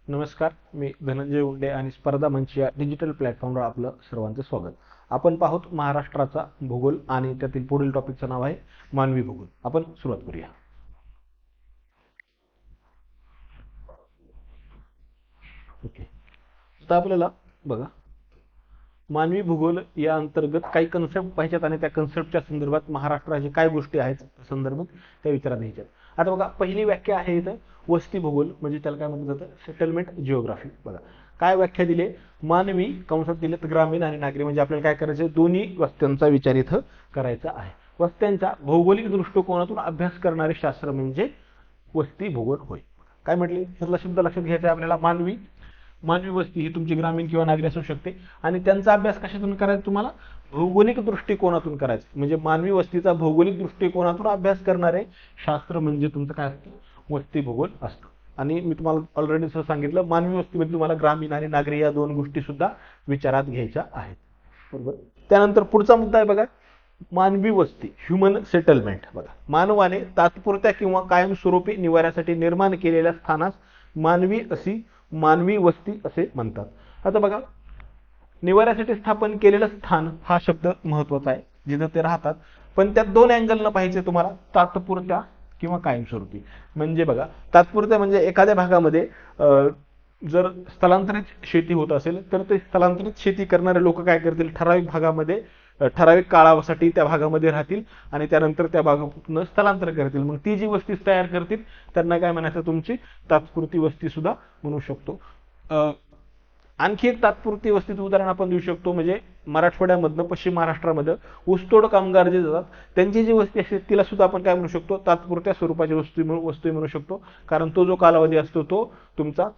नमस्कार, मी धनंजय उंडे आणि स्पर्धा मंच या डिजिटल प्लॅटफॉर्मवर आपलं सर्वांचे स्वागत. आपण पाहत महाराष्ट्राचा भूगोल आणि त्यातील पुढील टॉपिकचं नाव आहे मानवी भूगोल. आपण सुरुवात करूया. ओके, आता आपल्याला बघा मानवी भूगोल या अंतर्गत काही कन्सेप्ट पाहिजेत आणि त्या कन्सेप्टच्या संदर्भात महाराष्ट्राचे काय गोष्टी आहेत संदर्भात त्या विचारात घ्यायच्यात. आता बघा, पहिली व्याख्या आहे इथं वस्ती भूगोल, म्हणजे त्याला काय म्हटलं जातं, सेटलमेंट जिओग्राफी. बघा काय व्याख्या दिली, मानवी कंसात दिलेत ग्रामीण आणि नागरी, म्हणजे आपल्याला काय करायचं, दोन्ही वस्त्यांचा विचार इथं करायचा आहे. वस्त्यांचा भौगोलिक दृष्टिकोनातून अभ्यास करणारे शास्त्र म्हणजे वस्ती भूगोल होय. काय म्हटले, ह्यातला शब्द लक्षात घ्यायचा आहे आपल्याला, मानवी. मानवी वस्ती ही तुमची ग्रामीण किंवा नागरी असू शकते आणि त्यांचा अभ्यास कशातून करायचा, तुम्हाला भौगोलिक दृष्टिकोनातून करायचा. म्हणजे मानवी वस्तीचा भौगोलिक दृष्टिकोनातून अभ्यास करणारे शास्त्र म्हणजे तुमचं काय असतं, वस्ती भूगोल असतं. आणि मी तुम्हाला ऑलरेडी सांगितलं, मानवी वस्तीमध्ये तुम्हाला ग्रामीण आणि नागरी या दोन गोष्टी सुद्धा विचारात घ्यायच्या आहेत. बरोबर. त्यानंतर पुढचा मुद्दा आहे बघा, मानवी वस्ती, ह्युमन सेटलमेंट. बघा, मानवाने तात्पुरत्या किंवा कायमस्वरूपी निवाऱ्यासाठी निर्माण केलेल्या स्थानास मानवी वस्ती असे म्हणतात. आता बघा, निवाऱ्यासाठी स्थापन केलेलं स्थान हा शब्द महत्वाचा आहे, जिथं ते राहतात. पण त्यात दोन अँगलनं पाहिजे तुम्हाला, तात्पुरत्या किंवा कायमस्वरूपी. म्हणजे बघा, तात्पुरत्या म्हणजे एखाद्या भागामध्ये जर स्थलांतरित शेती होत असेल तर ते स्थलांतरित शेती करणारे लोक काय करतील, ठराविक भागामध्ये ठराविक काळासाठी त्या भागामध्ये राहतील आणि त्यानंतर त्या भागातून स्थलांतर करतील. मग ती जी वस्ती तयार करतील त्यांना काय म्हणायचं, तुमची तात्पुरती वस्ती सुद्धा म्हणू शकतो. आणखी एक तात्पुरती वस्तीचं उदाहरण आपण देऊ शकतो, म्हणजे मराठवाड्यामधनं पश्चिम महाराष्ट्रामध्ये ऊसतोड कामगार जे जातात त्यांची जी वस्ती असते तिला सुद्धा आपण काय म्हणू शकतो, तात्पुरत्या स्वरूपाची वस्ती म्हणू शकतो. कारण तो जो कालावधी असतो तो तुमचा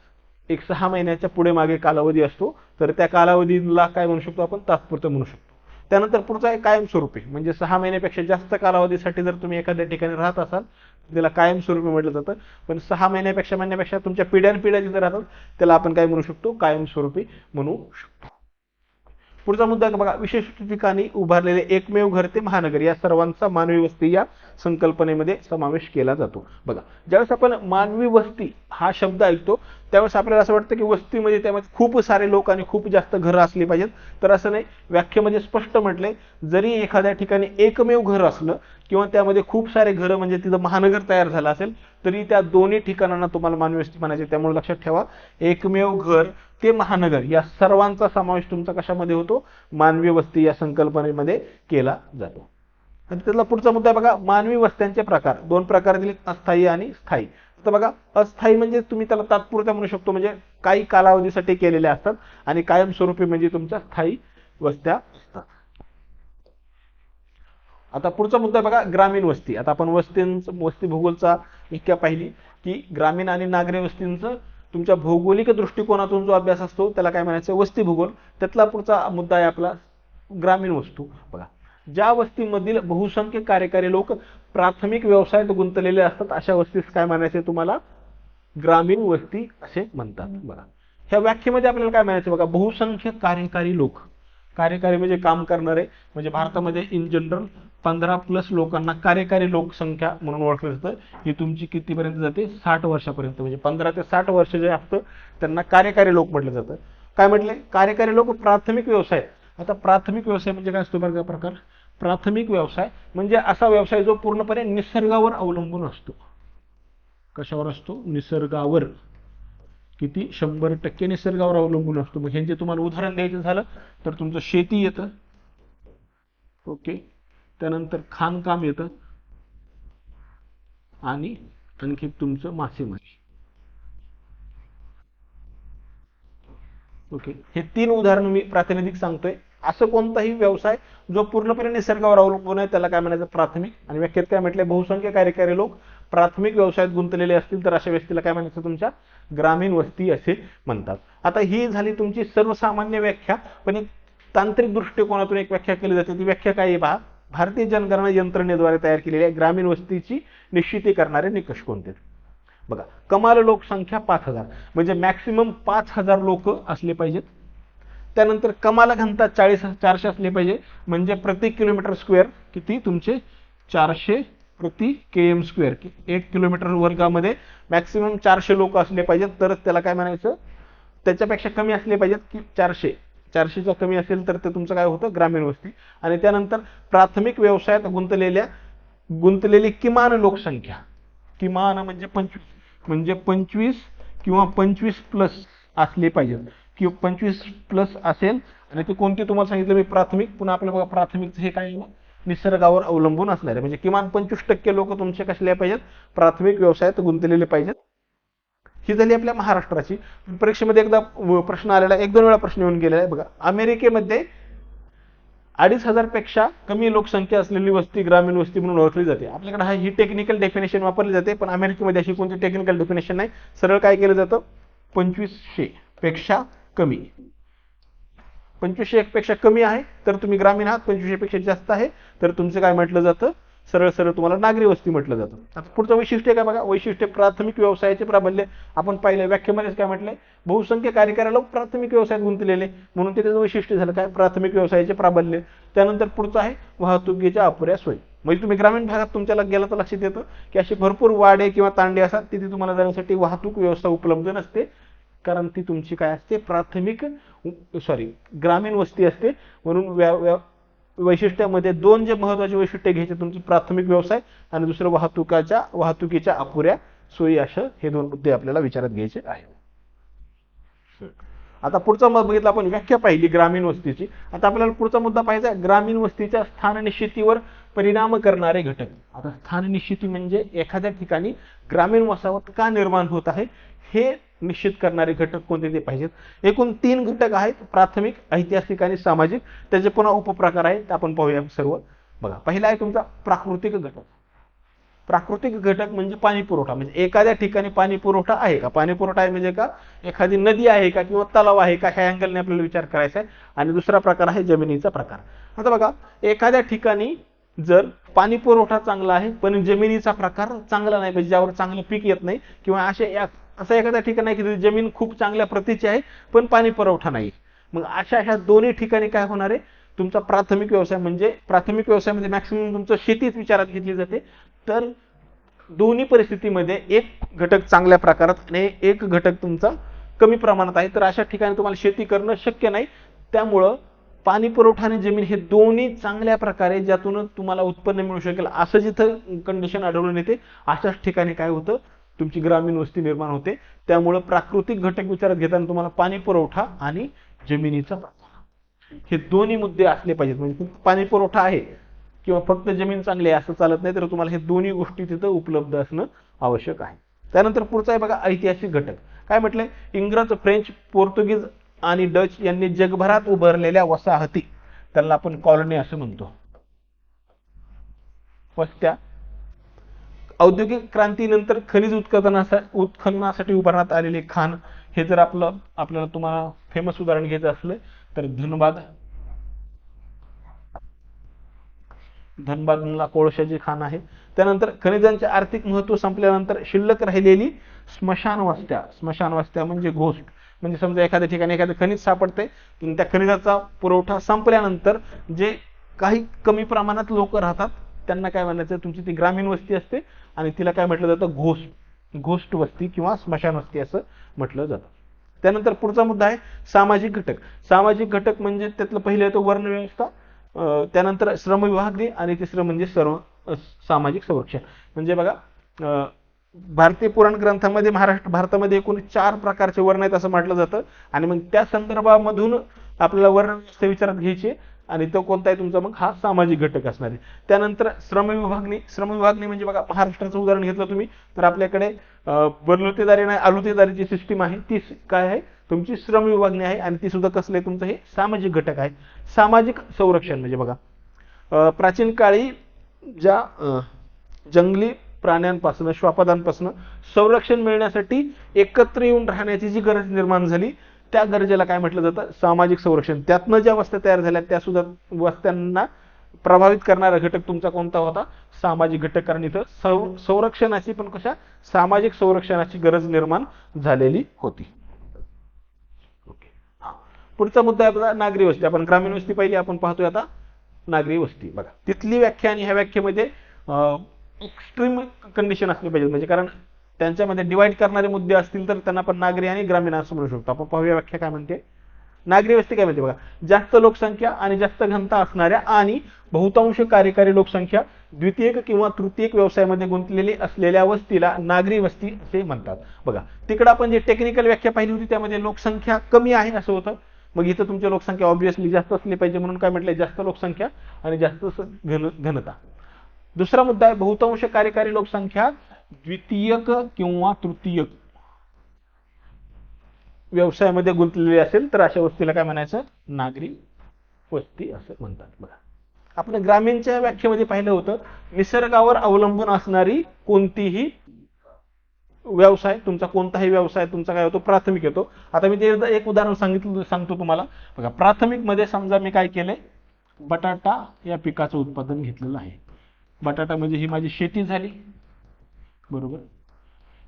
एक 6 महिन्याच्या पुढे मागे कालावधी असतो, तर त्या कालावधीला काय म्हणू शकतो आपण, तात्पुरतं म्हणू शकतो. त्यानंतर पुढचा आहे कायमस्वरूपी, म्हणजे 6 महिन्यापेक्षा जास्त कालावधीसाठी जर तुम्ही एखाद्या ठिकाणी राहत असाल त्याला कायमस्वरूपी म्हटलं जातं. पण 6 महिन्यापेक्षा म्हणण्यापेक्षा तुमच्या पिढ्यानपिढ्या जिथे राहतात त्याला आपण काय म्हणू शकतो, कायमस्वरूपी म्हणू शकतो. पुढचा मुद्दा बघा, विशिष्ट ठिकाणी उभारलेले एकमेव घर ते महानगर या सर्वांचा मानवी वस्ती या संकल्पनेमध्ये समावेश केला जातो. बघा, ज्यावेळेस आपण मानवी वस्ती हा शब्द ऐकतो त्यावेळेस आपल्याला असं वाटतं की वस्तीमध्ये त्यामध्ये खूप सारे लोक आणि खूप जास्त घरं असली पाहिजेत, तर असं नाही. व्याख्येमध्ये स्पष्ट म्हटलंय, जरी एखाद्या ठिकाणी एकमेव घर असलं किंवा त्यामध्ये खूप सारे घरं म्हणजे तिथं महानगर तयार झालं असेल तरी त्या दोन्ही ठिकाणांना तुम्हाला मानवी वस्ती म्हणायची. त्यामुळे लक्षात ठेवा, एकमेव घर ते महानगर या सर्वांचा समावेश तुमचा कशामध्ये होतो, मानवी वस्ती या संकल्पनेमध्ये केला जातो. आणि त्यातला पुढचा मुद्दा बघा, मानवी वस्त्यांचे प्रकार. दोन प्रकार दिले, अस्थायी आणि स्थायी. तर बघा, अस्थायी म्हणजे तुम्ही त्याला तात्पुरत्या म्हणू शकतो, म्हणजे काही कालावधीसाठी केलेल्या असतात, आणि कायमस्वरूपी म्हणजे तुमच्या स्थायी वस्त्या असतात. आता पुढचा मुद्दा बघा, ग्रामीण वस्ती. आता आपण वस्ती भूगोलचा व्याख्या पाहिली की ग्रामीण आणि नागरी वस्तींचं तुमच्या भौगोलिक दृष्टिकोनातून जो अभ्यास असतो त्याला काय म्हणायचं, वस्ती भूगोल. त्यातला पुढचा मुद्दा आहे आपला ग्रामीण वस्तू. बघा, ज्या वस्तीमधील बहुसंख्य कार्यकारी लोक प्राथमिक व्यवसायात गुंतलेले असतात अशा वस्तीस काय म्हणायचे तुम्हाला, ग्रामीण वस्ती असे म्हणतात. बघा, ह्या व्याख्येमध्ये आपल्याला काय म्हणायचं बघा, बहुसंख्य कार्यकारी लोक. कार्यकारी म्हणजे काम करणारे, म्हणजे भारतामध्ये इन जनरल 15+ लोकांना कार्यकारी लोकसंख्या म्हणून ओळखलं जातं. ही तुमची कितीपर्यंत जाते, 60 वर्षापर्यंत. म्हणजे 15 ते 60 वर्ष जे असतं त्यांना कार्यकारी लोक म्हटलं जातं. काय म्हटले, कार्यकारी लोक प्राथमिक व्यवसाय. आता प्राथमिक व्यवसाय म्हणजे काय असतो बघा प्रकार, प्राथमिक व्यवसाय म्हणजे असा व्यवसाय जो पूर्णपणे निसर्गावर अवलंबून असतो. कशावर असतो, निसर्गावर. किती, 100% निसर्गावर अवलंबून असतो. मग ह्यांचे तुम्हाला उदाहरण द्यायचं झालं तर तुमचं शेती येतं, ओके, त्यानंतर खाणकाम येतं आणि आणखी तुमचं मासेमारी. ओके, हे 3 उदाहरण मी प्रातिनिधिक सांगतोय. असं कोणताही व्यवसाय जो पूर्णपणे निसर्गावर अवलंबून आहे त्याला काय म्हणायचं, प्राथमिक. आणि व्याख्येत काय म्हटलंय, बहुसंख्य कार्यकारी लोक प्राथमिक व्यवसायात गुंतलेले असतील तर अशा व्यक्तीला काय म्हणायचं, तुमच्या ग्रामीण वस्ती असे म्हणतात. आता ही झाली तुमची सर्वसामान्य व्याख्या, पण एक तांत्रिक दृष्टिकोनातून एक व्याख्या केली जाते. ती व्याख्या काय आहे पहा, भारतीय जनगणना यंत्रणेद्वारे तयार केलेली आहे. ग्रामीण वस्तीची निश्चिती करणारे निकष कोणते. बघा, कमाल लोकसंख्या 5000, म्हणजे मॅक्सिमम 5000 लोक असले पाहिजेत. त्यानंतर कमाल घनता 400 असले पाहिजे, म्हणजे प्रति किलोमीटर स्क्वेअर किती तुमचे 400 प्रति km², 1 किलोमीटर वर्गामध्ये मॅक्सिमम 400 लोक असले पाहिजेत तरच त्याला काय म्हणायचं, त्याच्यापेक्षा कमी असले पाहिजेत की 400च्या कमी असेल तर ते तुमचं काय होतं, ग्रामीण वस्ती. आणि त्यानंतर प्राथमिक व्यवसायात गुंतलेली किमान लोकसंख्या, किमान म्हणजे 25 किंवा 25+ असले पाहिजे, किंवा 25+ असेल. आणि ते कोणती तुम्हाला सांगितलं मी, प्राथमिक. पुन्हा आपलं बघा प्राथमिक हे काय, निसर्गावर अवलंबून असणार आहे. म्हणजे किमान 25% लोक तुमचे कसले पाहिजेत, प्राथमिक व्यवसायात गुंतलेले पाहिजेत. ही झाली आपल्या महाराष्ट्राची. परीक्षेमध्ये एकदा प्रश्न आलेला, 1-2 वेळा प्रश्न येऊन गेलेला आहे बघा. अमेरिकेमध्ये 2,500 पेक्षा कमी लोकसंख्या असलेली वस्ती ग्रामीण वस्ती म्हणून ओळखली जाते. आपल्याकडे ही टेक्निकल डेफिनेशन वापरली जाते, पण अमेरिकेमध्ये अशी कोणती टेक्निकल डेफिनेशन नाही. सरळ काय केलं जातं, 2500 पेक्षा कमी. 2500 पेक्षा कमी आहे तर तुम्ही ग्रामीण आहात, 2500 पेक्षा जास्त आहे तर तुमचं काय म्हटलं जातं, सरळ सरळ तुम्हाला नागरी वस्ती म्हटलं जातं. आता पुढचं वैशिष्ट्य काय बघा, वैशिष्ट्य प्राथमिक व्यवसायाचे प्राबल्य. आपण पाहिलं व्याख्येमध्येच काय म्हटलंय, बहुसंख्य कार्यकारी लोक प्राथमिक व्यवसायात गुंतलेले, म्हणून ते त्याचं वैशिष्ट्य झालं काय, प्राथमिक व्यवसायाचे प्राबल्य. त्यानंतर पुढचं आहे वाहतुकीच्या अपुऱ्या सोयी. म्हणजे तुम्ही ग्रामीण भागात तुमच्याला गेला तर लक्षात येतं की असे भरपूर वाडे किंवा तांडे असतात, तिथे तुम्हाला जाण्यासाठी वाहतूक व्यवस्था उपलब्ध नसते, कारण ती तुमची काय असते, ग्रामीण वस्ती असते. म्हणून वैशिष्ट्यामध्ये 2 जे महत्वाचे वैशिष्ट्य घ्यायचे, तुमचे प्राथमिक व्यवसाय आणि दुसरं वाहतुकीच्या अपुऱ्या सोयी, असं हे 2 मुद्दे आपल्याला विचारात घ्यायचे आहेत. आता पुढचा मुद्दा बघितला आपण, व्याख्या पाहिली ग्रामीण वस्तीची. आता आपल्याला पुढचा मुद्दा पाहायचा, ग्रामीण वस्तीच्या स्थान निश्चितीवर परिणाम करणारे घटक. आता स्थान निश्चिती म्हणजे एखाद्या ठिकाणी ग्रामीण वसाहत का निर्माण होत आहे हे निश्चित करणारे घटक कोणते ते पाहिजेत. एकूण 3 घटक आहेत, प्राथमिक, ऐतिहासिक आणि सामाजिक. त्याचे पुन्हा उपप्रकार आहेत, आपण पाहूया सर्व. बघा, पहिला आहे तुमचा प्राकृतिक घटक. प्राकृतिक घटक म्हणजे पाणी पुरवठा. म्हणजे एखाद्या ठिकाणी पाणी पुरवठा आहे का, पाणी पुरवठा आहे म्हणजे का, एखादी नदी आहे का किंवा तलाव आहे का, ह्या अँगलने आपल्याला विचार करायचा आहे. आणि दुसरा प्रकार आहे जमिनीचा प्रकार. आता बघा, एखाद्या ठिकाणी जर पाणी पुरवठा चांगला आहे पण जमिनीचा प्रकार चांगला नाही, म्हणजे ज्यावर चांगलं पीक येत नाही, किंवा असं एखाद्या ठिकाणी आहे की जमीन खूप चांगल्या प्रतीची आहे पण पाणी पुरवठा नाही, मग ह्या दोन्ही ठिकाणी काय होणार आहे, तुमचा प्राथमिक व्यवसाय. म्हणजे प्राथमिक व्यवसायामध्ये मॅक्सिमम तुमचं शेतीच विचारात घेतली जाते. तर दोन्ही परिस्थितीमध्ये एक घटक चांगल्या प्रकारात आणि एक घटक तुमचा कमी प्रमाणात आहे, तर अशा ठिकाणी तुम्हाला शेती करणं शक्य नाही. त्यामुळं पाणी पुरवठा आणि जमीन हे दोन्ही चांगल्या प्रकारे ज्यातून तुम्हाला उत्पन्न मिळू शकेल असं जिथं कंडिशन आढळून येते, अशाच ठिकाणी काय होतं, तुमची ग्रामीण वस्ती निर्माण होते. त्यामुळे प्राकृतिक घटक विचारात घेताना तुम्हाला पाणी पुरवठा आणि जमिनीचा प्रकार हे दोन्ही मुद्दे असले पाहिजेत. म्हणजे पाणी पुरवठा आहे किंवा फक्त जमीन चांगली आहे असं चालत नाही, तर तुम्हाला हे दोन्ही गोष्टी तिथं उपलब्ध असणं आवश्यक आहे. त्यानंतर पुढचा आहे बघा, ऐतिहासिक घटक. काय म्हटलंय, इंग्रज, फ्रेंच, पोर्तुगीज आणि डच यांनी जगभरात उभारलेल्या वसाहती, त्यांना आपण कॉलनी असं म्हणतो, वस्त्या. औद्योगिक क्रांतीनंतर खनिज उत्खननासाठी उभारण्यात आलेले खान. हे जर आपल्याला तुम्हाला फेमस उदाहरण घ्यायचं असलं तर धनबादला कोळशाची खाण आहे. त्यानंतर खनिजांचे आर्थिक महत्व संपल्यानंतर शिल्लक राहिलेली स्मशान वस्त्या म्हणजे घोस्ट. म्हणजे समजा एखाद्या ठिकाणी एखादं खनिज सापडते, त्या खनिजाचा पुरवठा संपल्यानंतर जे काही कमी प्रमाणात लोक राहतात त्यांना काय म्हणायचं, तुमची ती ग्रामीण वस्ती असते आणि तिला काय म्हटलं जातं, घोस्ट वस्ती किंवा स्मशान वस्ती असं म्हटलं जातं. त्यानंतर पुढचा मुद्दा आहे सामाजिक घटक. सामाजिक घटक म्हणजे त्यातलं पहिलं येतं वर्ण व्यवस्था, त्यानंतर श्रम विभागणी आणि तिसरं म्हणजे सामाजिक संरक्षण. म्हणजे बघा, भारतीय पुराण ग्रंथामध्ये भारतामध्ये एकूण 4 प्रकारचे वर्ण आहेत असं म्हटलं जातं. आणि मग त्या संदर्भामधून आपल्याला वर्ण व्यवस्था विचारात घ्यायची आणि तो कोणता आहे तुमचा, मग हा सामाजिक घटक असणार आहे. त्यानंतर श्रम विभागणी म्हणजे बघा, महाराष्ट्राचं उदाहरण घेतलं तुम्ही तर आपल्याकडे बलुतेदारी नाही आलुतेदारीची सिस्टीम आहे, ती काय आहे तुमची श्रम विभागणी आहे. आणि ती सुद्धा कसलं आहे तुमचं, हे सामाजिक घटक आहे. सामाजिक संरक्षण म्हणजे बघा, प्राचीन काळी ज्या जंगली प्राण्यांपासून, श्वापदांपासून संरक्षण मिळण्यासाठी एकत्र येऊन राहण्याची जी गरज निर्माण झाली, त्या गरजेला काय म्हटलं जातं, सामाजिक संरक्षण. त्यातनं ज्या वस्त्या तयार झाल्या त्या सुद्धा वस्त्यांना प्रभावित करणारा घटक तुमचा कोणता होता, सामाजिक घटक. कारण इथं संरक्षणाची पण कशा, सामाजिक संरक्षणाची गरज निर्माण झालेली होती. पुढचा मुद्दा आहे आपला नागरी वस्ती. आपण ग्रामीण वस्ती पहिली, आपण पाहतोय आता नागरी वस्ती. बघा, तिथली व्याख्या आणि ह्या व्याख्येमध्ये एक्स्ट्रीम कंडिशन असली पाहिजे, म्हणजे कारण त्यांच्यामध्ये डिवाइड करणारे मुद्दे असतील तर त्यांना आपण नागरी आणि ग्रामीण असं म्हणू शकतो. आपण पाहूया व्याख्या काय म्हणते. नागरी वस्ती काय म्हणते बघा, जास्त लोकसंख्या आणि जास्त घनता असणाऱ्या आणि बहुतांश कार्यकारी लोकसंख्या द्वितीयक किंवा तृतीयक व्यवसायामध्ये गुंतलेली असलेल्या वस्तीला नागरी वस्ती असे म्हणतात. बघा तिकडे आपण जे टेक्निकल व्याख्या पाहिली होती त्यामध्ये लोकसंख्या कमी आहे असं होतं. मग इथं तुमची लोकसंख्या ऑब्व्हियसली जास्त असली पाहिजे म्हणून काय म्हटलंय, जास्त लोकसंख्या आणि जास्त घनता. दुसरा मुद्दा आहे बहुतांश कार्यकारी लोकसंख्या द्वितीयक किंवा तृतीयक व्यवसायामध्ये गुंतलेली असेल तर अशा वस्तीला काय म्हणायचं, नागरी वस्ती असं म्हणतात. बघा आपण ग्रामीणच्या व्याख्येमध्ये पाहिलं होतं, निसर्गावर अवलंबून असणारी कोणतीही व्यवसाय, तुमचा कोणताही व्यवसाय तुमचा काय होतो, प्राथमिक येतो. आता मी ते एक उदाहरण सांगतो तुम्हाला. बघा प्राथमिक मध्ये समजा मी काय केलंय, बटाटा या पिकाचं उत्पादन घेतलेलं आहे. बटाटा म्हणजे ही माझी शेती झाली, बरोबर.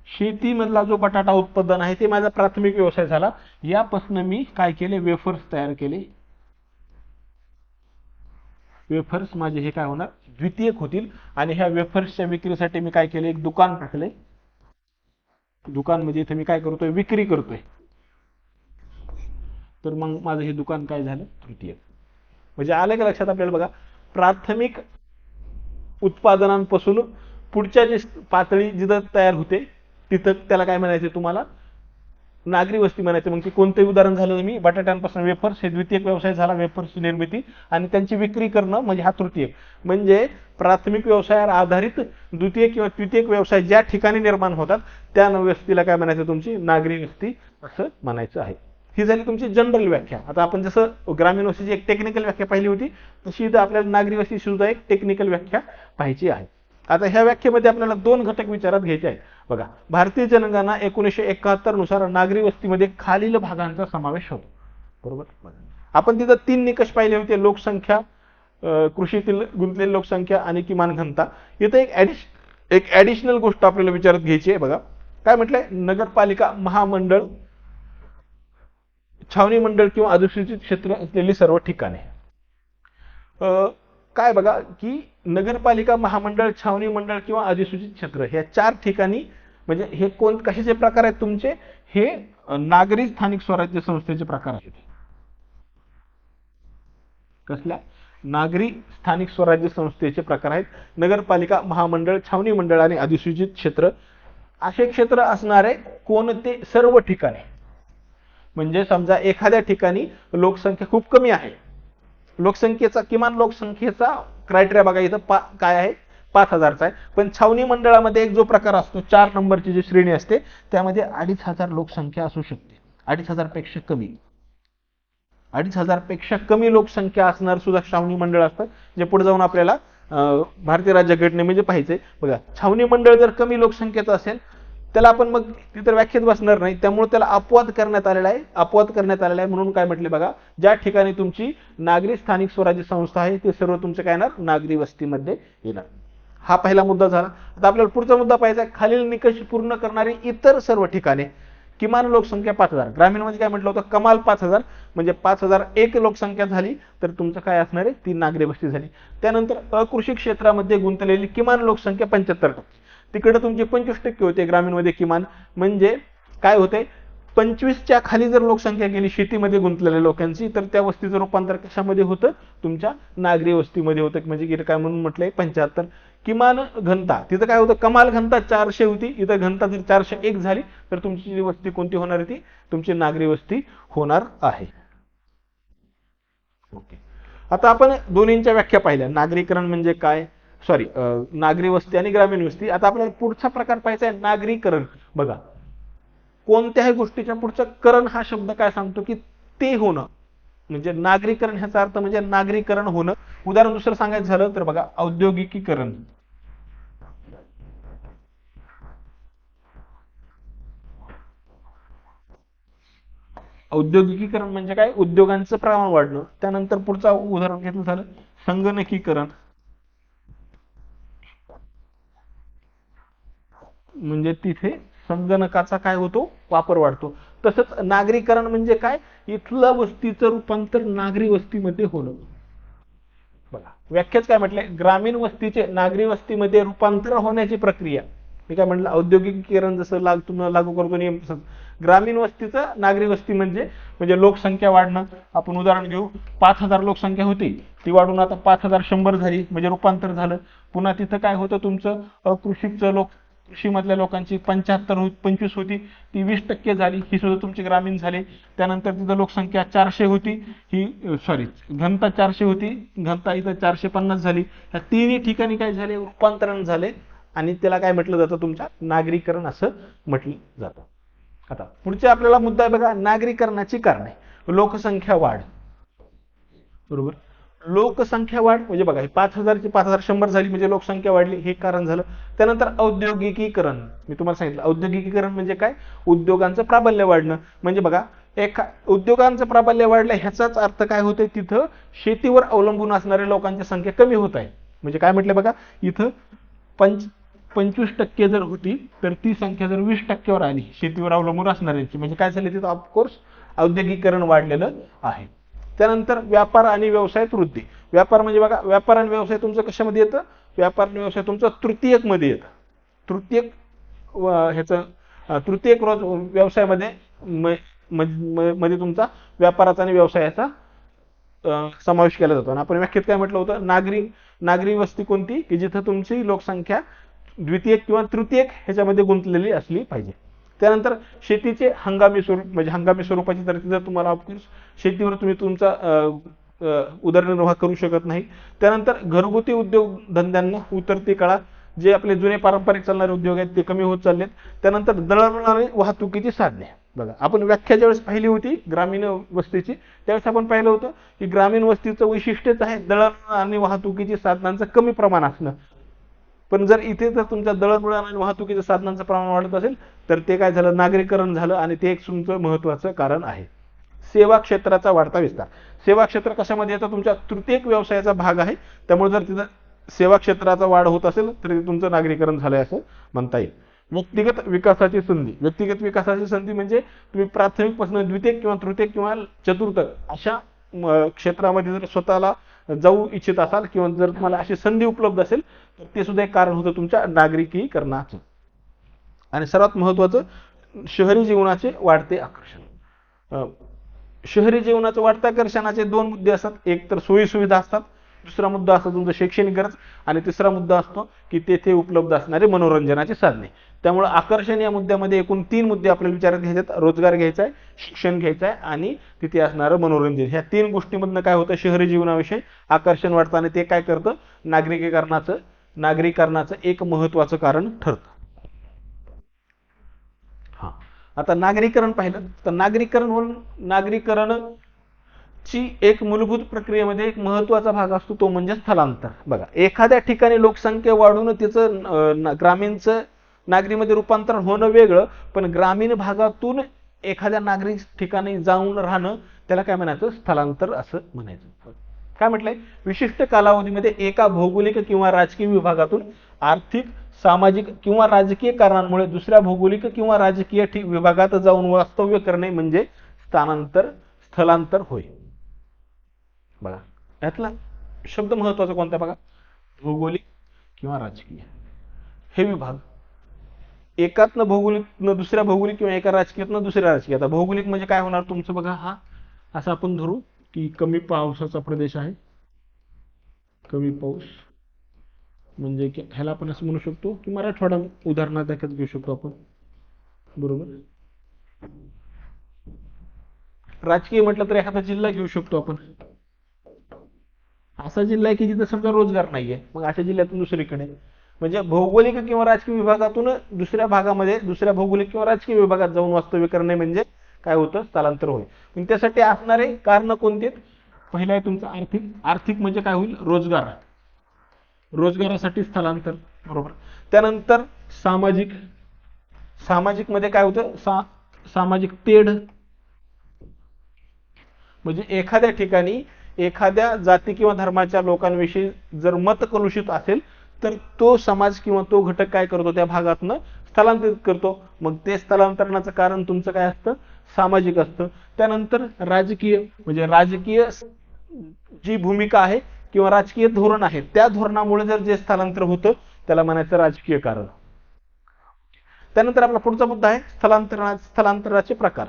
शेतीमधला जो बटाटा उत्पादन आहे ते माझा प्राथमिक व्यवसाय झाला. यापासून मी काय केले, वेफर्स तयार केले. वेफर्स माझे हे काय होणार, द्वितीयक होतील. आणि ह्या वेफर्सच्या विक्रीसाठी मी काय केले, एक दुकान टाकले. दुकान म्हणजे इथे मी काय करतोय, विक्री करतोय. तर मग माझं हे दुकान काय झालं, तृतीयक. म्हणजे आलं का लक्षात आपल्याला. बघा प्राथमिक उत्पादनांपासून पुढच्या जी पातळी जिथं तयार होते तिथं त्याला काय म्हणायचे तुम्हाला, नागरी वस्ती म्हणायचे. मग ते कोणते उदाहरण झालं, मी बटाट्यांपासून वेफर्स हे द्वितीयक व्यवसाय झाला, वेफर्सची निर्मिती आणि त्यांची विक्री करणं म्हणजे हा तृतीयक. म्हणजे प्राथमिक व्यवसायावर आधारित द्वितीयक किंवा तृतीयक व्यवसाय ज्या ठिकाणी निर्माण होतात त्या वस्तीला काय म्हणायचं, तुमची नागरी वस्ती असं म्हणायचं आहे. ही झाली तुमची जनरल व्याख्या. आता आपण जसं ग्रामीण वस्तीची एक टेक्निकल व्याख्या पाहिली होती तशी इथं आपल्याला नागरी वस्ती सुद्धा एक टेक्निकल व्याख्या पाहिजे आहे. आता ह्या व्याख्येमध्ये आपल्याला दोन घटक विचारात घ्यायचे आहेत. बघा भारतीय जनगणना 1971 नुसार नागरी वस्तीमध्ये खालील भागांचा समावेश होतो, बरोबर. आपण तिथं 3 निकष पाहिले होते, लोकसंख्या, कृषीतील गुंतलेली लोकसंख्या आणि किमान घनता. इथं एक ऍडिशनल गोष्ट आपल्याला विचारात घ्यायची आहे. बघा काय म्हटलंय, नगरपालिका, महामंडळ, छावणी मंडळ किंवा अधिसूचित क्षेत्र असलेली सर्व ठिकाणे. काय बघा की नगरपालिका, महामंडळ, छावणी मंडळ किंवा अधिसूचित क्षेत्र ह्या 4 ठिकाणी म्हणजे हे कशाचे प्रकार आहेत तुमचे, हे नागरी स्थानिक स्वराज्य संस्थेचे प्रकार आहेत. कसल्या, नागरी स्थानिक स्वराज्य संस्थेचे प्रकार आहेत. नगरपालिका, महामंडळ, छावणी मंडळ आणि अधिसूचित क्षेत्र असे क्षेत्र असणारे कोणते, सर्व ठिकाणी. म्हणजे समजा एखाद्या ठिकाणी लोकसंख्या खूप कमी आहे, लोकसंख्येचा किमान लोकसंख्येचा क्रायटेरिया बघा इथं काय आहे, 5000चा आहे. पण छावणी मंडळामध्ये एक जो प्रकार असतो, 4 नंबरची जी श्रेणी असते त्यामध्ये 2500 लोकसंख्या असू शकते. 2500 पेक्षा कमी, 2500 पेक्षा कमी लोकसंख्या असणार सुद्धा छावणी मंडळ असतं, जे पुढे जाऊन आपल्याला भारतीय राज्यघटनेमध्ये पाहिजे. बघा छावणी मंडळ जर कमी लोकसंख्येचं असेल त्याला आपण मग तिथं व्याख्येत बसणार नाही, त्यामुळे त्याला अपवाद करण्यात आलेला आहे. म्हणून काय म्हटले बघा, ज्या ठिकाणी तुमची नागरी स्थानिक स्वराज्य संस्था आहे ते सर्व तुमचं काय येणार, नागरी वस्तीमध्ये येणार. हा पहिला मुद्दा झाला. आता आपल्याला पुढचा मुद्दा पाहायचा, खालील निकष पूर्ण करणारी इतर सर्व ठिकाणे. किमान लोकसंख्या 5000, ग्रामीणमध्ये काय म्हटलं होतं, कमाल 5000, म्हणजे 5001 लोकसंख्या झाली तर तुमचं काय असणार आहे, ती नागरी वस्ती झाली. त्यानंतर अकृषी क्षेत्रामध्ये गुंतलेली किमान लोकसंख्या 75%, तिकडे तुमची 25% होते ग्रामीणमध्ये किमान. म्हणजे काय होते, 25च्या खाली जर लोकसंख्या गेली शेतीमध्ये गुंतलेल्या लोकांची तर त्या वस्तीचं रूपांतर कशामध्ये होतं, तुमच्या नागरी वस्तीमध्ये होतं. म्हणजे इथे काय म्हणून म्हटलंय 75. किमान घनता, तिथं काय होतं, कमाल घनता 400 होती, इथं घनता जर 401 झाली तर तुमची वस्ती कोणती होणार आहे, ती तुमची नागरी वस्ती होणार आहे. ओके, आता आपण दोन्हींच्या व्याख्या पाहिल्या, नागरीकरण म्हणजे काय, नागरी वस्ती आणि ग्रामीण वस्ती. आता आपल्याला पुढचा प्रकार पाहायचा आहे नागरीकरण. बघा कोणत्याही गोष्टीच्या पुढचं करण हा शब्द काय सांगतो, की ते होणं. म्हणजे नागरीकरण ह्याचा अर्थ म्हणजे नागरीकरण होणं. उदाहरण दुसरं सांगायचं झालं तर बघा औद्योगिकीकरण. औद्योगिकीकरण म्हणजे काय, उद्योगांचं प्रमाण वाढणं. त्यानंतर पुढचं उदाहरण घेतलं झालं संगणकीकरण, म्हणजे तिथे संगणकाचा काय होतो, वापर वाढतो. तसंच नागरीकरण म्हणजे काय, इथलं वस्तीचं रूपांतर नागरी वस्तीमध्ये होणं. बघा व्याख्याच काय म्हटलंय, ग्रामीण वस्तीचे नागरी वस्तीमध्ये रूपांतर होण्याची प्रक्रिया. मी काय म्हटलं, औद्योगिकीकरण जसं तुम्हाला लागू करतो नियम तसंच ग्रामीण वस्तीचं नागरी वस्ती म्हणजे लोकसंख्या वाढणं. आपण उदाहरण घेऊ, 5,000 लोकसंख्या होती, ती वाढून आता 5,100 झाली, म्हणजे रूपांतर झालं. पुन्हा तिथं काय होतं, तुमचं अकृषिकचं कृषीमधल्या लोकांची 25 होती, ती 20% झाली, ही सुद्धा तुमची ग्रामीण झाली. त्यानंतर तिथं लोकसंख्या 400 होती, ही घनता 400 होती, घनता इथं 450 झाली. ह्या तिन्ही ठिकाणी काय झाले, रूपांतरण झाले आणि त्याला काय म्हटलं जातं, तुमच्या नागरीकरण असं म्हटलं जातं. आता पुढचे आपल्याला मुद्दा आहे बघा, नागरीकरणाची कारणे. लोकसंख्या वाढ, बरोबर. लोकसंख्या वाढ म्हणजे बघा, 5,000 ची 5,100 झाली म्हणजे लोकसंख्या वाढली, हे कारण झालं. त्यानंतर औद्योगिकीकरण, मी तुम्हाला सांगितलं औद्योगिकीकरण म्हणजे काय, उद्योगांचं प्राबल्य वाढणं. म्हणजे बघा, उद्योगांचं प्राबल्य वाढलं ह्याचाच अर्थ काय होतंय, तिथं शेतीवर अवलंबून असणाऱ्या लोकांची संख्या कमी होत आहे. म्हणजे काय म्हटलं बघा, इथं 25% जर होती तर ती संख्या जर 20%वर आली शेतीवर अवलंबून असणाऱ्यांची, म्हणजे काय झालं, तिथं ऑफकोर्स औद्योगिकीकरण वाढलेलं आहे. त्यानंतर व्यापार आणि व्यवसायात वृद्धी. व्यापार म्हणजे बघा, व्यापार आणि व्यवसाय तुमचं कशामध्ये येतं, व्यापार आणि व्यवसाय तुमचं तृतीयक मध्ये येतं. तृतीयक व्यवसायामध्ये मध्ये तुमचा व्यापाराचा आणि व्यवसायाचा समावेश केला जातो. आणि आपण व्याख्येत काय म्हटलं होतं, नागरी वस्ती कोणती, की जिथं तुमची लोकसंख्या द्वितीयक किंवा तृतीयक ह्याच्यामध्ये गुंतलेली असली पाहिजे. त्यानंतर शेतीचे हंगामी स्वरूप, म्हणजे हंगामी स्वरूपाची, तर तिथं तुम्हाला ऑफकोर्स शेतीवर तुम्ही तुमचा उदरनिर्वाह करू शकत नाही. त्यानंतर घरगुती उद्योगधंद्यांना उतरती कळा, जे आपले जुने पारंपरिक चालणारे उद्योग आहेत ते कमी होत चाललेत. त्यानंतर दळणवळण आणि वाहतुकीची साधने. बघा, आपण व्याख्या ज्यावेळेस पाहिली होती ग्रामीण वस्तीची, त्यावेळेस आपण पाहिलं होतं की ग्रामीण वस्तीचं वैशिष्ट्यच आहे दळणवळण आणि वाहतुकीची साधनांचं कमी प्रमाण असणं. पण जर इथे जर तुमच्या दळणवळण आणि वाहतुकीच्या साधनांचं प्रमाण वाढत असेल तर ते काय झालं, नागरीकरण झालं, आणि ते एक तुमचं महत्त्वाचं कारण आहे. सेवा क्षेत्राचा वाढता विस्तार. सेवा क्षेत्र कशामध्ये येतं, तुमच्या तृतीयक व्यवसायाचा भाग आहे, त्यामुळे जर तिथं सेवा क्षेत्राचा वाढ होत असेल तर ते तुमचं नागरीकरण झालंय असं म्हणता येईल. व्यक्तिगत विकासाची संधी. व्यक्तिगत विकासाची संधी म्हणजे तुम्ही प्राथमिक पासून द्वितीयक किंवा तृतीयक किंवा चतुर्थक अशा क्षेत्रामध्ये जर स्वतःला जाऊ इच्छित असाल किंवा जर तुम्हाला अशी संधी उपलब्ध असेल तर ते सुद्धा एक कारण होतं तुमच्या नागरिकीकरणाचं. आणि सर्वात महत्त्वाचं, शहरी जीवनाचे वाढते आकर्षण. शहरी जीवनाचं वाढत्या आकर्षणाचे दोन मुद्दे असतात. एक तर सोयी सुविधा असतात, दुसरा मुद्दा असतो तुमचं शैक्षणिक गरज, आणि तिसरा मुद्दा असतो की तेथे उपलब्ध असणारे मनोरंजनाची साधने. त्यामुळे आकर्षण या मुद्द्यामध्ये एकूण 3 मुद्दे आपल्याला विचारात घ्यायचे. रोजगार घ्यायचा आहे, शिक्षण घ्यायचं आहे आणि तिथे असणारं मनोरंजन. ह्या 3 गोष्टींमधनं काय होतं, शहरी जीवनाविषयी आकर्षण वाढतं आणि ते काय करतं, नागरीकरणाचं एक महत्त्वाचं कारण ठरतं. आता नागरीकरण पाहिलं तर नागरीकरणची एक मूलभूत प्रक्रियेमध्ये एक महत्त्वाचा भाग असतो, तो म्हणजे स्थलांतर. बघा, एखाद्या ठिकाणी लोकसंख्या वाढून तिचं ग्रामीणचं नागरीमध्ये रूपांतर होणं वेगळं, पण ग्रामीण भागातून एखाद्या नागरी ठिकाणी जाऊन राहणं त्याला काय म्हणायचं, स्थलांतर असं म्हणायचं. काय म्हटलंय, विशिष्ट कालावधीमध्ये एका भौगोलिक किंवा राजकीय विभागातून आर्थिक, सामाजिक किंवा राजकीय कारणांमुळे दुसऱ्या भौगोलिक किंवा राजकीय विभागात जाऊन वास्तव्य करणे म्हणजे स्थलांतर होय. बघा, यातला शब्द महत्वाचा कोणता बघा, भौगोलिक किंवा राजकीय. हे विभाग एकातनं भौगोलिक दुसऱ्या भौगोलिक किंवा एका राजकीयातनं दुसऱ्या राजकीय. आता भौगोलिक म्हणजे काय होणार तुमचं बघा, हा असं आपण धरू की कमी पावसाचा प्रदेश आहे, कमी पाऊस म्हणजे की ह्याला आपण असं म्हणू शकतो की मराठवाडा उदाहरणादाखल घेऊ शकतो आपण, बरोबर. राजकीय म्हटलं तर एखादा जिल्हा घेऊ शकतो आपण. असा जिल्हा आहे की जिथे समजा रोजगार नाहीये, मग अशा जिल्ह्यातून दुसरीकडे, म्हणजे भौगोलिक किंवा राजकीय विभागातून दुसऱ्या भागामध्ये दुसऱ्या भौगोलिक किंवा राजकीय विभागात जाऊन वास्तव्य करणे म्हणजे काय होतं, स्थलांतर होय. पण त्यासाठी असणारे कारण कोणते, पहिला आहे तुमचं आर्थिक म्हणजे काय होईल, रोजगारासाठी स्थलांतर, बरोबर. त्यानंतर सामाजिक मध्ये काय होतं, सामाजिक तेढ, म्हणजे एखाद्या ठिकाणी एखाद्या जाती किंवा धर्माच्या लोकांविषयी जर मत कलुषित असेल तर तो समाज किंवा तो घटक काय करतो, त्या भागातनं स्थलांतरित करतो. मग ते स्थलांतरणाचं कारण तुमचं काय असतं, सामाजिक असतं. त्यानंतर राजकीय, म्हणजे राजकीय जी भूमिका आहे किंवा राजकीय धोरण आहे त्या धोरणामुळे जर जे स्थलांतर होतं त्याला म्हणायचं राजकीय कारण. त्यानंतर आपला पुढचा मुद्दा आहे स्थलांतराचे प्रकार.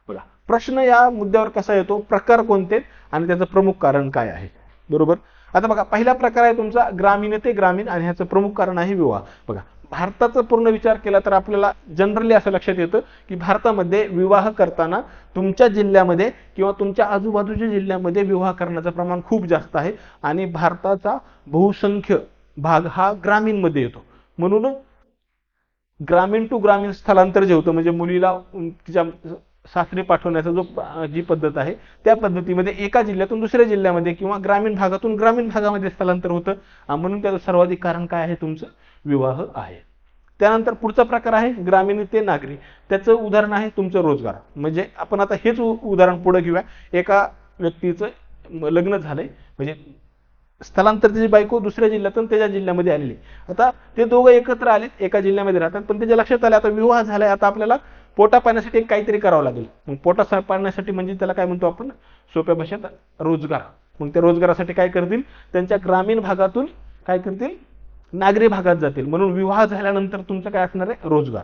बघा, प्रश्न या मुद्द्यावर कसा येतो, प्रकार कोणते आणि त्याचं प्रमुख कारण काय आहे. बरोबर. आता बघा, पहिला प्रकार आहे तुमचा ग्रामीण ते ग्रामीण आणि ह्याचं प्रमुख कारण आहे विवाह. बघा, भारताचा पूर्ण विचार केला तर आपल्याला जनरली असं लक्षात येतं की भारतामध्ये विवाह करताना तुमच्या जिल्ह्यामध्ये किंवा तुमच्या आजूबाजूच्या जिल्ह्यामध्ये विवाह करण्याचं प्रमाण खूप जास्त आहे आणि भारताचा बहुसंख्य भाग हा ग्रामीणमध्ये येतो. म्हणून ग्रामीण टू ग्रामीण स्थलांतर जे होतं म्हणजे मुलीला तिच्या सासरी पाठवण्याचा जी पद्धत आहे त्या पद्धतीमध्ये एका जिल्ह्यातून दुसऱ्या जिल्ह्यामध्ये किंवा ग्रामीण भागातून ग्रामीण भागामध्ये स्थलांतर होतं. म्हणून त्याचं सर्वाधिक कारण काय आहे, तुमचं विवाह आहे. त्यानंतर पुढचा प्रकार आहे ग्रामीण ते नागरी. त्याचं उदाहरण आहे तुमचं रोजगार. म्हणजे आपण आता हेच उदाहरण पुढे घेऊया. एका व्यक्तीचं लग्न झालंय, म्हणजे स्थलांतर त्याची बायको दुसऱ्या जिल्ह्यातून त्याच्या जिल्ह्यामध्ये आलेली. आता ते दोघं एकत्र आलेत, एका जिल्ह्यामध्ये राहतात, पण त्याच्या लक्षात आले आता विवाह झालाय, आता आपल्याला पोटा पाण्यासाठी काहीतरी करावं लागेल. मग पोटा पाण्यासाठी म्हणजे त्याला काय म्हणतो आपण सोप्या भाषेत, रोजगार. मग त्या रोजगारासाठी काय करतील, त्यांच्या ग्रामीण भागातून काय करतील, नागरी भागात जातील. म्हणून विवाह झाल्यानंतर तुमचं काय असणार आहे, रोजगार.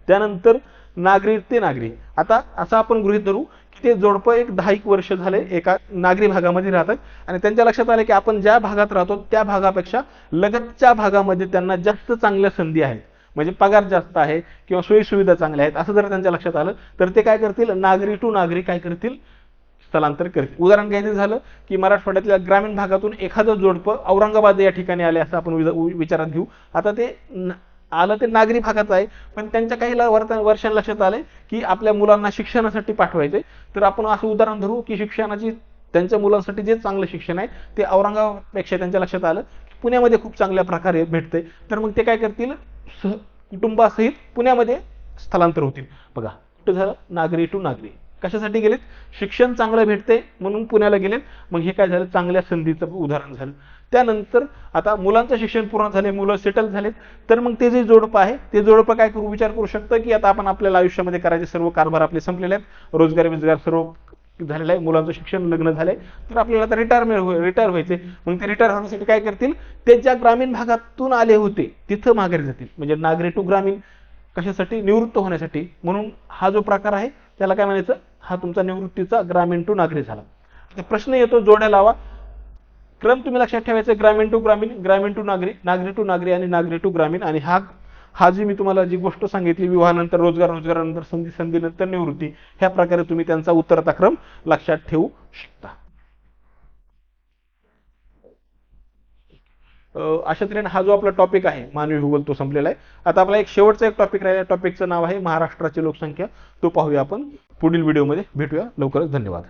त्यानंतर नागरी ते नागरी. आता असं आपण गृहीत धरू की ते जोडपं एक 10 वर्ष झाले एका नागरी भागामध्ये राहतात आणि त्यांच्या लक्षात आले की आपण ज्या भागात राहतो त्या भागापेक्षा लगतच्या भागामध्ये त्यांना जास्त चांगल्या संधी आहेत, म्हणजे पगार जास्त आहे किंवा सोयी सुविधा चांगल्या आहेत, असं जर त्यांच्या लक्षात आलं तर ते काय करतील, नागरी टू नागरी काय करतील, स्थलांतर करतील. उदाहरण घ्यायचं झालं की मराठवाड्यातल्या ग्रामीण भागातून एखादं जोडपं औरंगाबाद या ठिकाणी आले असं आपण विचारात घेऊ. आता ते आलं ते नागरी भागात आहे, पण त्यांच्या काही वर्षांनी लक्षात आले की आपल्या मुलांना शिक्षणासाठी पाठवायचे. तर आपण असं उदाहरण धरू की शिक्षणाची त्यांच्या मुलांसाठी जे चांगलं शिक्षण आहे ते औरंगाबादपेक्षा त्यांच्या लक्षात आलं पुण्यामध्ये खूप चांगल्या प्रकारे भेटते. तर मग ते काय करतील, कुटुंबासहित पुण्यामध्ये स्थलांतर होतील. बघा, कुठं झालं, नागरी टू नागरी. कशासाठी गेलेत, शिक्षण चांगलं भेटते म्हणून पुण्याला गेलेत. मग हे काय झालं, चांगल्या संधीचं उदाहरण झालं. त्यानंतर आता मुलांचं शिक्षण पूर्ण झाले, मुलं सेटल झालेत, तर मग ते जे जोडपं आहे ते जोडपं काय करू, विचार करू शकतं की आता आपण आपल्याला आयुष्यामध्ये करायचे सर्व कारभार आपले संपलेले आहेत, रोजगार सर्व झालेलं आहे, मुलांचं शिक्षण, लग्न झालंय, तर आपल्याला आता रिटायर व्हायचे. मग ते रिटायर होण्यासाठी काय करतील, ते ज्या ग्रामीण भागातून आले होते तिथं माघारी जातील. म्हणजे नागरी टू ग्रामीण. कशासाठी, निवृत्त होण्यासाठी. म्हणून हा जो प्रकार आहे त्याला काय म्हणायचं, हा तुमचा निवृत्तीचा ग्रामीण टू नागरी झाला. प्रश्न येतो, जोड्या लावा. क्रम तुम्ही लक्षात ठेवायचा, ग्रामीण टू ग्रामीण, ग्रामीण टू नागरी, नागरी टू नागरी आणि नागरी टू ग्रामीण. आणि हा जी मी तुम्हाला जी गोष्ट सांगितली, विवाहानंतर रोजगार, रोजगारानंतर संधी, संधीनंतर निवृत्ती, ह्या प्रकारे तुम्ही त्यांचा उत्तरता क्रम लक्षात ठेवू शकता. अशा तऱ्हेने हा जो आपला टॉपिक आहे मानवी भूगोल तो संपलेला आहे. आता आपला एक शेवटचा एक टॉपिक राहिला, टॉपिकचं नाव आहे महाराष्ट्राची लोकसंख्या. तो पाहूया आपण पुढील व्हिडिओमध्ये. भेटूया लवकरच. धन्यवाद.